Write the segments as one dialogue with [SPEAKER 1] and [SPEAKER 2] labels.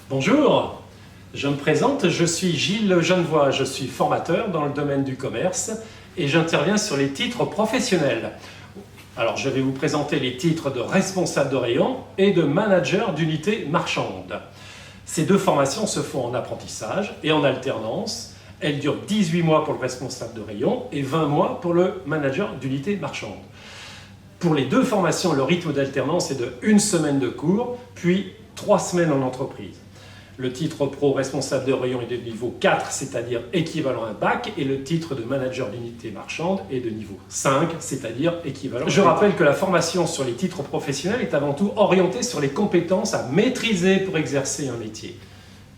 [SPEAKER 1] Bonjour, je me présente, je suis Gilles Genevoix, je suis formateur dans le domaine du commerce et j'interviens sur les titres professionnels. Alors je vais vous présenter les titres de responsable de rayon et de manager d'unité marchande. Ces deux formations se font en apprentissage et en alternance. Elles durent 18 mois pour le responsable de rayon et 20 mois pour le manager d'unité marchande. Pour les deux formations, le rythme d'alternance est de 1 semaine de cours, puis 3 semaines en entreprise. Le titre pro responsable de rayon est de niveau 4, c'est-à-dire équivalent à un bac, et le titre de manager d'unité marchande est de niveau 5, c'est-à-dire équivalent. Je rappelle que la formation sur les titres professionnels est avant tout orientée sur les compétences à maîtriser pour exercer un métier.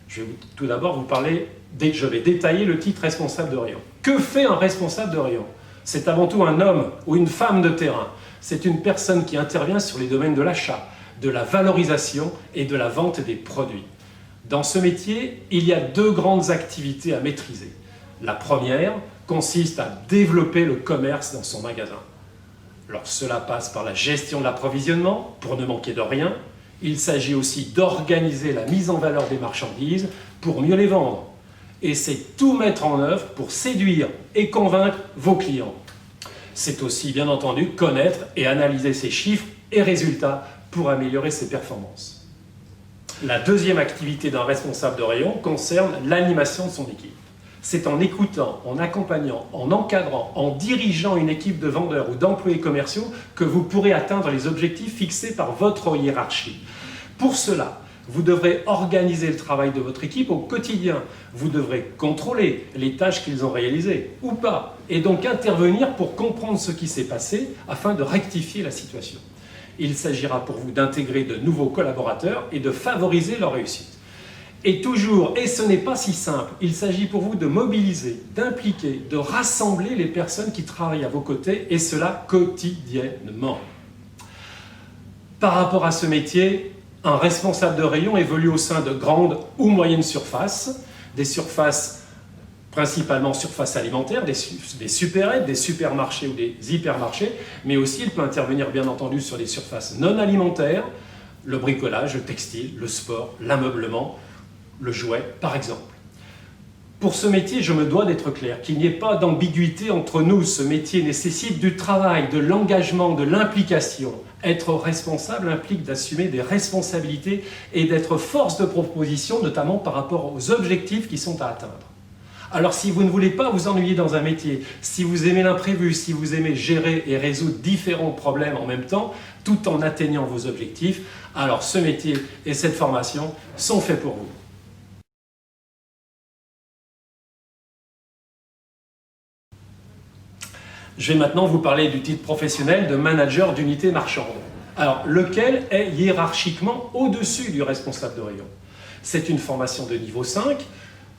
[SPEAKER 1] Je vais tout d'abord vous parler, je vais détailler le titre responsable de rayon. Que fait un responsable de rayon? C'est avant tout un homme ou une femme de terrain. C'est une personne qui intervient sur les domaines de l'achat, de la valorisation et de la vente des produits. Dans ce métier, il y a 2 grandes activités à maîtriser. La première consiste à développer le commerce dans son magasin. Alors cela passe par la gestion de l'approvisionnement, pour ne manquer de rien. Il s'agit aussi d'organiser la mise en valeur des marchandises pour mieux les vendre. Et c'est tout mettre en œuvre pour séduire et convaincre vos clients. C'est aussi, bien entendu, connaître et analyser ses chiffres et résultats pour améliorer ses performances. La deuxième activité d'un responsable de rayon concerne l'animation de son équipe. C'est en écoutant, en accompagnant, en encadrant, en dirigeant une équipe de vendeurs ou d'employés commerciaux que vous pourrez atteindre les objectifs fixés par votre hiérarchie. Pour cela, vous devrez organiser le travail de votre équipe au quotidien. Vous devrez contrôler les tâches qu'ils ont réalisées ou pas, et donc intervenir pour comprendre ce qui s'est passé afin de rectifier la situation. Il s'agira pour vous d'intégrer de nouveaux collaborateurs et de favoriser leur réussite. Et toujours, et ce n'est pas si simple, il s'agit pour vous de mobiliser, d'impliquer, de rassembler les personnes qui travaillent à vos côtés, et cela quotidiennement. Par rapport à ce métier, un responsable de rayon évolue au sein de grandes ou moyennes surfaces, des surfaces principalement surfaces alimentaires, des supérettes, des supermarchés ou des hypermarchés, mais aussi il peut intervenir bien entendu sur des surfaces non alimentaires, le bricolage, le textile, le sport, l'ameublement, le jouet par exemple. Pour ce métier, je me dois d'être clair, qu'il n'y ait pas d'ambiguïté entre nous. Ce métier nécessite du travail, de l'engagement, de l'implication. Être responsable implique d'assumer des responsabilités et d'être force de proposition, notamment par rapport aux objectifs qui sont à atteindre. Alors si vous ne voulez pas vous ennuyer dans un métier, si vous aimez l'imprévu, si vous aimez gérer et résoudre différents problèmes en même temps, tout en atteignant vos objectifs, alors ce métier et cette formation sont faits pour vous. Je vais maintenant vous parler du titre professionnel de manager d'unité marchande. Alors, lequel est hiérarchiquement au-dessus du responsable de rayon? C'est une formation de niveau 5.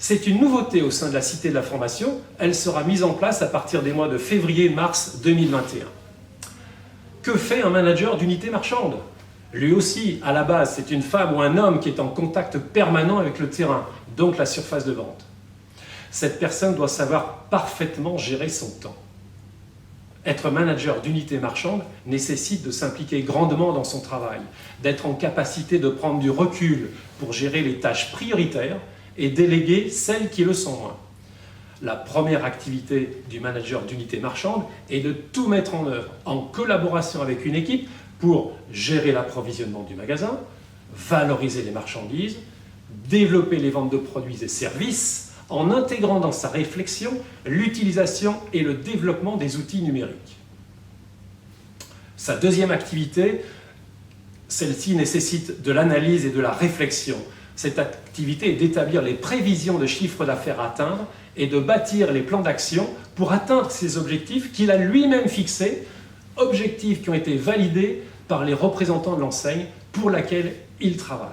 [SPEAKER 1] C'est une nouveauté au sein de la Cité de la Formation. Elle sera mise en place à partir des mois de février-mars 2021. Que fait un manager d'unité marchande? Lui aussi, à la base, c'est une femme ou un homme qui est en contact permanent avec le terrain, donc la surface de vente. Cette personne doit savoir parfaitement gérer son temps. Être manager d'unité marchande nécessite de s'impliquer grandement dans son travail, d'être en capacité de prendre du recul pour gérer les tâches prioritaires et déléguer celles qui le sont moins. La première activité du manager d'unité marchande est de tout mettre en œuvre en collaboration avec une équipe pour gérer l'approvisionnement du magasin, valoriser les marchandises, développer les ventes de produits et services en intégrant dans sa réflexion l'utilisation et le développement des outils numériques. Sa deuxième activité, celle-ci nécessite de l'analyse et de la réflexion. Cette activité est d'établir les prévisions de chiffre d'affaires à atteindre et de bâtir les plans d'action pour atteindre ces objectifs qu'il a lui-même fixés, objectifs qui ont été validés par les représentants de l'enseigne pour laquelle il travaille.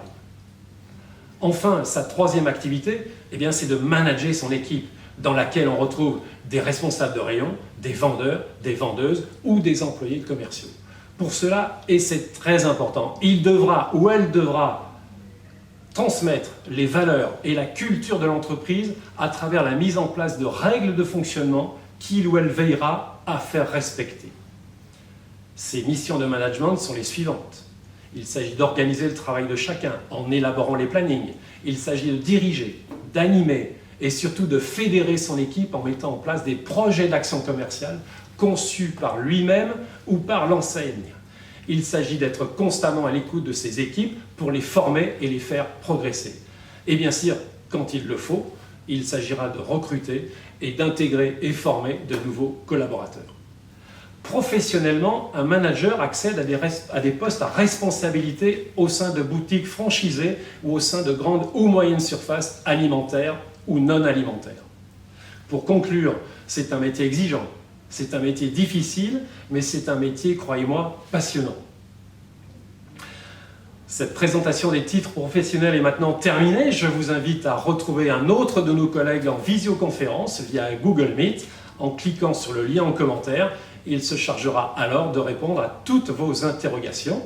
[SPEAKER 1] Enfin, sa troisième activité, c'est de manager son équipe, dans laquelle on retrouve des responsables de rayon, des vendeurs, des vendeuses ou des employés commerciaux. Pour cela, et c'est très important, il devra ou elle devra transmettre les valeurs et la culture de l'entreprise à travers la mise en place de règles de fonctionnement qu'il ou elle veillera à faire respecter. Ces missions de management sont les suivantes. Il s'agit d'organiser le travail de chacun en élaborant les plannings. Il s'agit de diriger, d'animer et surtout de fédérer son équipe en mettant en place des projets d'action commerciale conçus par lui-même ou par l'enseigne. Il s'agit d'être constamment à l'écoute de ses équipes pour les former et les faire progresser. Et bien sûr, quand il le faut, il s'agira de recruter et d'intégrer et former de nouveaux collaborateurs. Professionnellement, un manager accède à des postes à responsabilité au sein de boutiques franchisées ou au sein de grandes ou moyennes surfaces alimentaires ou non alimentaires. Pour conclure, c'est un métier exigeant, c'est un métier difficile, mais c'est un métier, croyez-moi, passionnant. Cette présentation des titres professionnels est maintenant terminée. Je vous invite à retrouver un autre de nos collègues en visioconférence via Google Meet en cliquant sur le lien en commentaire. Il se chargera alors de répondre à toutes vos interrogations.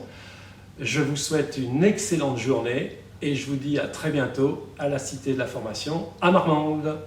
[SPEAKER 1] Je vous souhaite une excellente journée et je vous dis à très bientôt à la Cité de la Formation à Marmande.